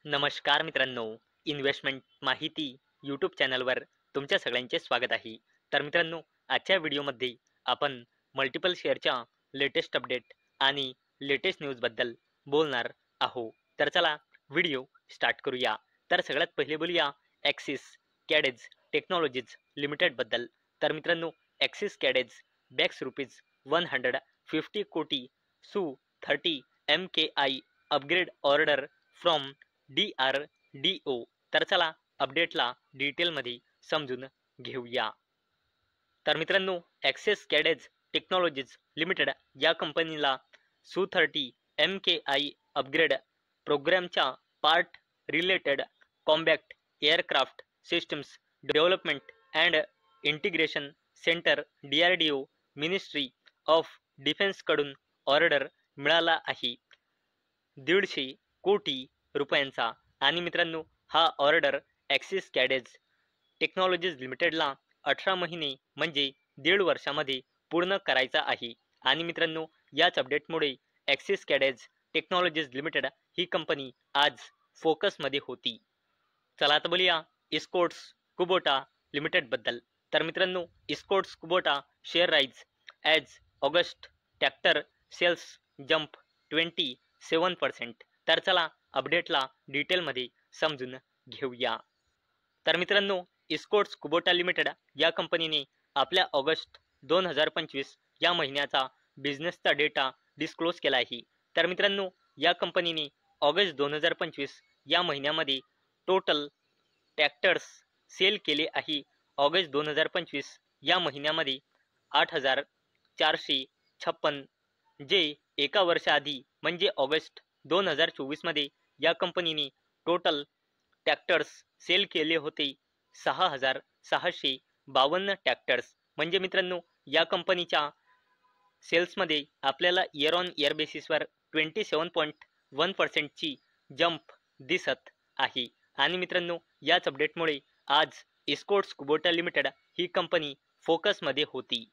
नमस्कार मित्रांनो, इन्व्हेस्टमेंट माहिती यूट्यूब चॅनलवर तुमच्या सगळ्यांचे स्वागत आहे. तर मित्रांनो, आजच्या व्हिडिओमध्ये आपण मल्टिपल शेअरच्या लेटेस्ट अपडेट आणि लेटेस्ट न्यूजबद्दल बोलणार आहोत. तर चला व्हिडिओ स्टार्ट करूया. तर सगळ्यात पहिले बोलूया ॲक्सिस कॅडेज टेक्नॉलॉजीज लिमिटेडबद्दल. तर मित्रांनो, ॲक्सिस कॅडेज बॅक्स रुपीज 150 कोटी सु 30 MKI upgrade order from DRDO. तर चला अपडेटला डिटेलमध्ये समजून घेऊया. तर मित्रांनो, ॲक्सेस कॅडेज टेक्नॉलॉजीज लिमिटेड या कंपनीला सु 30 MKI अपग्रेड प्रोग्रामच्या part related combat aircraft systems development and integration centre DRDO ministry of डिफेन्सकडून ऑर्डर मिळाला आहे 150 कोटी रुपयांचा. आणि मित्रांनो, हा ऑर्डर ॲक्सिस कॅडेज टेक्नॉलॉजीज लिमिटेडला 18 महिने म्हणजे 1.5 वर्षामध्ये पूर्ण करायचा आहे. आणि मित्रांनो, याच अपडेटमुळे ॲक्सिस कॅडेज टेक्नॉलॉजीज लिमिटेड ही कंपनी आज फोकसमध्ये होती. चला आता बोलूया इस्कोट्स कुबोटा लिमिटेडबद्दल. तर मित्रांनो, Escorts Kubota share rise as August tractor sales jump 27%. तर चला अपडेटला डिटेलमध्ये समजून घेऊया. तर मित्रांनो, इस्कोट्स कुबोटा लिमिटेड या कंपनीने आपल्या ऑगस्ट 2025 या महिन्याचा बिझनेसचा डेटा डिस्क्लोज केला आहे. तर मित्रांनो, या कंपनीने ऑगस्ट 2025 या महिन्यामध्ये टोटल ट्रॅक्टर्स सेल केले आहे. ऑगस्ट 2025 या महिन्यामध्ये 8,456, जे एका वर्षाआधी म्हणजे ऑगस्ट 2024 मध्ये या कंपनीने टोटल ट्रॅक्टर्स सेल केले होते 6,652 ट्रॅक्टर्स. म्हणजे मित्रांनो, या कंपनीच्या सेल्समध्ये आपल्याला इयर ऑन इयर बेसिसवर 27.1% ची जंप दिसत आहे. आणि मित्रांनो, याच अपडेटमुळे आज इस्कोट्स कुबोटा लिमिटेड ही कंपनी फोकसमध्ये होती.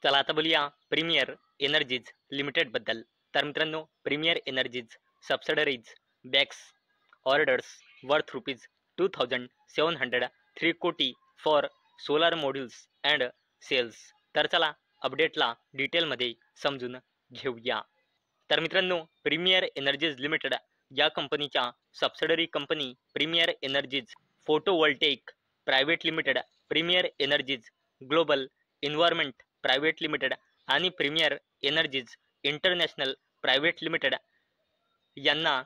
चला आता बोलूया प्रीमियर एनर्जीज लिमिटेडबद्दल. तर मित्रांनो, premier energies subsidiaries bags orders worth rupees 2,703 कोटी for solar modules and cells. तर चला अपडेटला डिटेलमध्ये समजून घेऊया. तर मित्रांनो, प्रीमियर एनर्जीज लिमिटेड या कंपनीच्या subsidiary company premier energies photovoltaic private limited, premier energies global environment private limited आणि premier energies international private limited यांना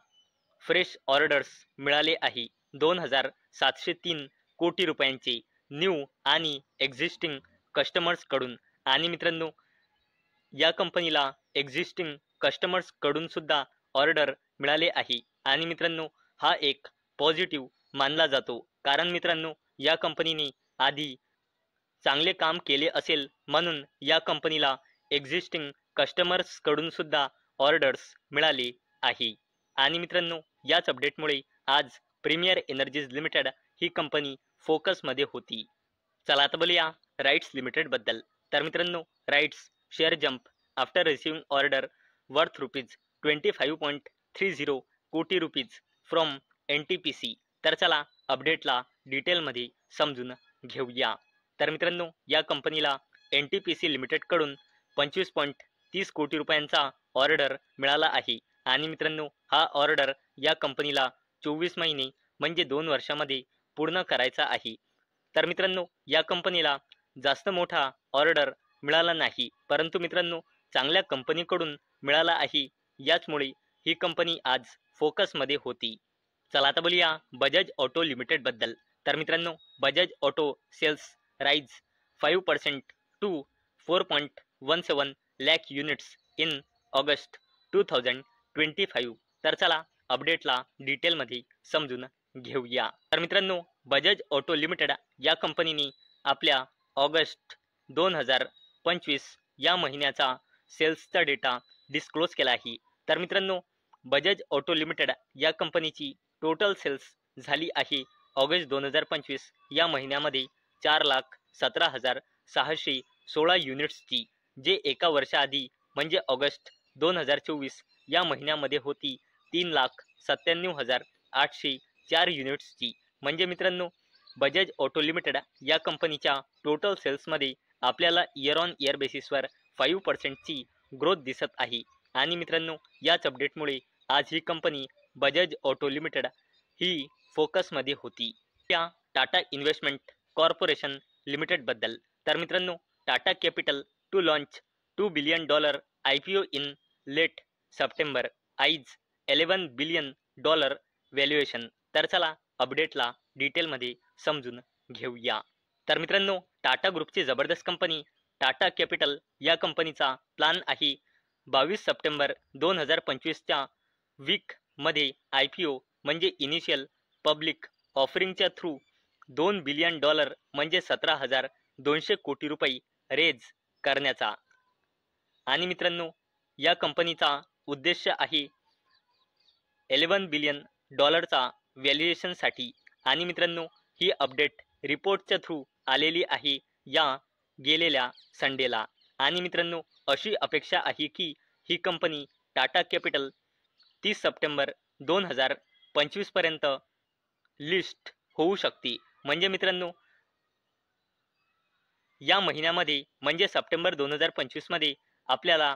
फ्रेश ऑर्डर्स मिळाले आहे 2,703 कोटी रुपयांचे न्यू आणि एक्झिस्टिंग कस्टमर्सकडून. आणि मित्रांनो, या कंपनीला एक्झिस्टिंग कस्टमर्सकडून सुद्धा ऑर्डर मिळाले आहे. आणि मित्रांनो, हा एक पॉझिटिव्ह मानला जातो, कारण मित्रांनो, या कंपनीने आधी चांगले काम केले असेल म्हणून या कंपनीला एक्झिस्टिंग कस्टमर्सकडून सुद्धा ऑर्डर्स मिळाले आहे. आणि मित्रांनो, याच अपडेटमुळे आज प्रीमियर एनर्जीज लिमिटेड ही कंपनी फोकसमध्ये होती. चला आता बोलूया राईट्स लिमिटेडबद्दल. तर मित्रांनो, RITES share jump after receiving order worth rupees 25.30 कोटी रुपीज फ्रॉम NTPC. तर चला अपडेटला डिटेलमध्ये समजून घेऊया. तर मित्रांनो, या कंपनीला NTPC लिमिटेडकडून 25.30 कोटी रुपयांचा ऑर्डर मिळाला आहे. आणि मित्रांनो, हा ऑर्डर या कंपनीला 24 महिने म्हणजे 2 वर्षामध्ये पूर्ण करायचा आहे. तर मित्रांनो, या कंपनीला जास्त मोठा ऑर्डर मिळाला नाही, परंतु मित्रांनो, चांगल्या कंपनीकडून मिळाला आहे. याचमुळे ही कंपनी आज फोकसमध्ये होती. चला आता बोलूया बजाज ऑटो लिमिटेडबद्दल. तर मित्रांनो, Bajaj auto sales rise 5% to 4.17 lakh units in August 2025. तर चला अपडेटला डिटेलमध्ये समजून घेऊया. तर मित्रांनो, बजाज ऑटो लिमिटेड या कंपनीने आपल्या ऑगस्ट 2025 या महिन्याचा सेल्सचा डेटा डिस्क्लोज केला आहे. तर मित्रांनो, बजाज ऑटो लिमिटेड या कंपनीची टोटल सेल्स झाली आहे ऑगस्ट 2025 या महिन्यामध्ये 4,17,616 युनिट्सची, जे एका वर्षाआधी म्हणजे ऑगस्ट 2024 या महिन्यामध्ये होती 3,97,800 804 युनिट्सची. म्हणजे मित्रांनो बजाज ऑटो लिमिटेड या कंपनीच्या टोटल सेल्समध्ये आपल्याला इयर ऑन इयर बेसिसवर 5%ची ग्रोथ दिसत आहे. आणि मित्रांनो याच अपडेटमुळे आज ही कंपनी बजाज ऑटो लिमिटेड ही फोकसमध्ये होती. या टाटा इन्व्हेस्टमेंट कॉर्पोरेशन लिमिटेडबद्दल तर मित्रांनो Tata capital to launch $2 billion IPO in late September eyes $11 billion valuation. तर चला अपडेटला डिटेलमध्ये समजून घेऊया. तर मित्रांनो टाटा ग्रुपची जबरदस्त कंपनी टाटा कॅपिटल या कंपनीचा प्लान आहे 22 सप्टेंबर 2025च्या वीकमध्ये IPO म्हणजे इनिशियल पब्लिक ऑफरिंगच्या थ्रू $2 billion म्हणजे 17,200 कोटी रुपये रेज करण्याचा. आणि मित्रांनो या कंपनीचा उद्देश आहे $11 billion व्हॅल्युएशनसाठी. आणि मित्रांनो ही अपडेट रिपोर्टच्या थ्रू आलेली आहे या गेलेल्या संडेला. आणि मित्रांनो अशी अपेक्षा आहे की ही कंपनी टाटा कॅपिटल 30 सप्टेंबर 2025 पर्यंत लिस्ट होऊ शकते. म्हणजे मित्रांनो या महिन्यामध्ये म्हणजे सप्टेंबर 2025 मध्ये आपल्याला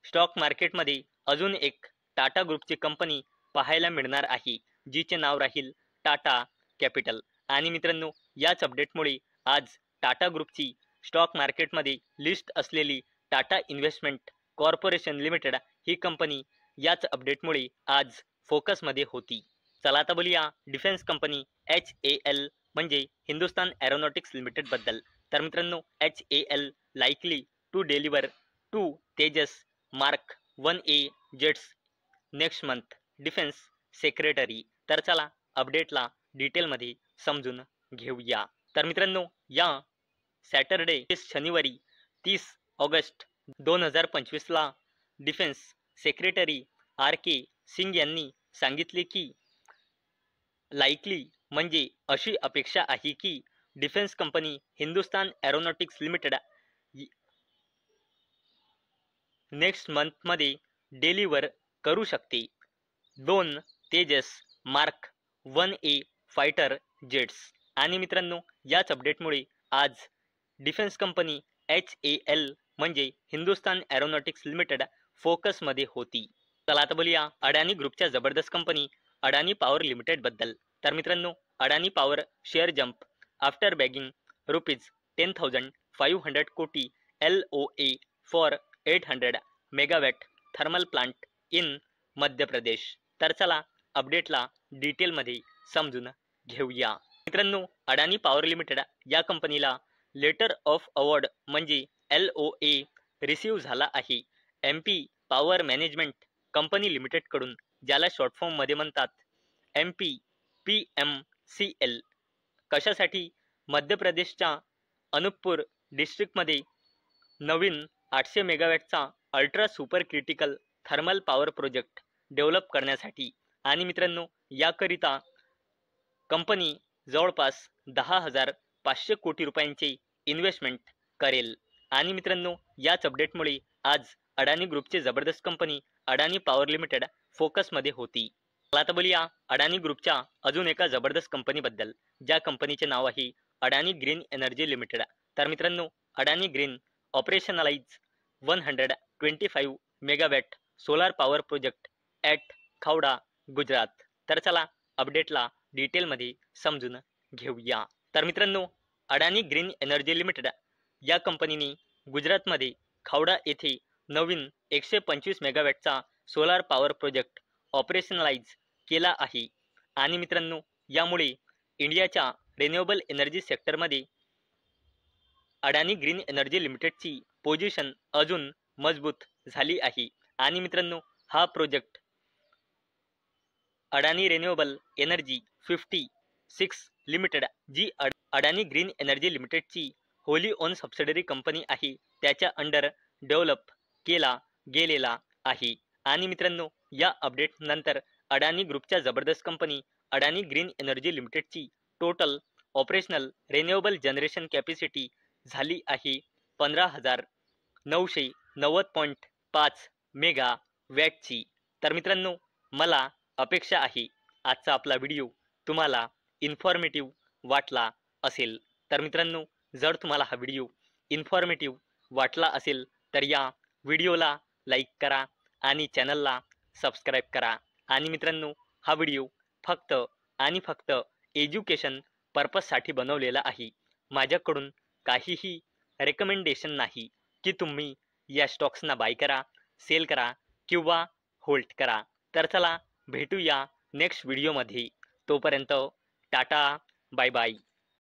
स्टॉक मार्केटमध्ये अजून एक टाटा ग्रुपची कंपनी पाहायला मिळणार आहे जिचे नाव राहील टाटा कॅपिटल. आणि मित्रांनो याच अपडेटमुळे आज टाटा ग्रुपची स्टॉक मार्केटमध्ये लिस्ट असलेली टाटा इन्व्हेस्टमेंट कॉर्पोरेशन लिमिटेड ही कंपनी याच अपडेटमुळे आज फोकसमध्ये होती. चला आता बोलूया डिफेन्स कंपनी HAL म्हणजे हिंदुस्तान एरोनॉटिक्स लिमिटेड बद्दल. तर मित्रांनो HAL likely to deliver 2 Tejas mark 1A jets next month defence secretary. तर चला अपडेटला डिटेलमध्ये समजून घेऊया. तर मित्रांनो या सॅटरडे शनिवारी 30 ऑगस्ट 2025ला डिफेन्स सेक्रेटरी RK सिंग यांनी सांगितले की लाइकली म्हणजे अशी अपेक्षा आहे की defence company Hindustan aeronautics limited next मंथमध्ये डिलिव्हर करू शकते 2 तेजस मार्क 1A फायटर जेट्स. आणि मित्रांनो याच अपडेटमुळे आज डिफेन्स कंपनी HAL म्हणजे हिंदुस्तान एरोनॉटिक्स लिमिटेड फोकसमध्ये होती. चला आता बोलूया अडानी ग्रुपच्या जबरदस्त कंपनी अडानी पॉवर लिमिटेड बद्दल. तर मित्रांनो Adani power share jump after bagging ₹10,500 कोटी LOA for 800 megawatt thermal plant in Madhya Pradesh. तर चला अपडेटला डिटेलमध्ये समजून घेऊया. मित्रांनो अडानी पॉवर लिमिटेड या कंपनीला लेटर ऑफ अवॉर्ड म्हणजे LOA रिसीव्ह झाला आहे MP पॉवर मॅनेजमेंट कंपनी लिमिटेडकडून, ज्याला शॉर्ट फॉर्म मध्ये म्हणतात MPPMCL. कशासाठी? मध्य प्रदेशच्या अनुपपूर डिस्ट्रिक्टमध्ये नवीन 800 मेगावॅटचा ultra super critical thermal power project develop करण्यासाठी. आणि मित्रांनो याकरिता कंपनी जवळपास 10,500 कोटी रुपयांचे इन्व्हेस्टमेंट करेल. आणि मित्रांनो याच अपडेटमुळे आज अडानी ग्रुपची जबरदस्त कंपनी अडानी पॉवर लिमिटेड फोकसमध्ये होती. आता बोलूया अडानी ग्रुपच्या अजून एका जबरदस्त कंपनीबद्दल, ज्या कंपनीचे नाव आहे अडानी ग्रीन एनर्जी लिमिटेड. तर मित्रांनो Adani green operationalise 125 megawatt solar power project at Khavda Gujarat. तर चला अपडेटला डिटेलमध्ये समजून घेऊया. तर मित्रांनो अडानी ग्रीन एनर्जी लिमिटेड या कंपनीने गुजरातमध्ये खावडा येथे नवीन 125 मेगावॅटचा सोलार पॉवर प्रोजेक्ट ऑपरेशनलाइज केला आहे. आणि मित्रांनो यामुळे इंडियाच्या रिन्युएबल एनर्जी सेक्टरमध्ये अडानी ग्रीन एनर्जी लिमिटेडची पोझिशन अजून मजबूत झाली आहे. आणि मित्रांनो हा project Adani renewable energy 56 limited जी अडानी ग्रीन एनर्जी लिमिटेडची होली ओन सबसिडरी कंपनी आहे त्याच्या अंडर डेव्हलप केला गेलेला आहे. आणि मित्रांनो या अपडेट नंतर अडानी ग्रुपच्या जबरदस्त कंपनी अडानी ग्रीन एनर्जी लिमिटेडची total operational renewable generation capacity झाली आहे 15,990.5 मेगावॅटची. तर मित्रांनो मला अपेक्षा आहे आजचा आपला व्हिडिओ तुम्हाला इन्फॉर्मेटिव्ह वाटला असेल. तर मित्रांनो, जर तुम्हाला हा व्हिडिओ इन्फॉर्मेटिव्ह वाटला असेल तर या व्हिडिओला लाईक करा आणि चॅनलला सबस्क्राईब करा. आणि मित्रांनो, हा व्हिडिओ फक्त आणि फक्त एज्युकेशन पर्पजसाठी बनवलेला आहे. माझ्याकडून काहीही रेकमेंडेशन नाही की तुम्ही या स्टॉक्सना बाय करा, सेल करा किंवा होल्ड करा. तर चला भेटूया नेक्स्ट व्हिडिओमध्ये. तोपर्यंत टाटा, बाय बाय.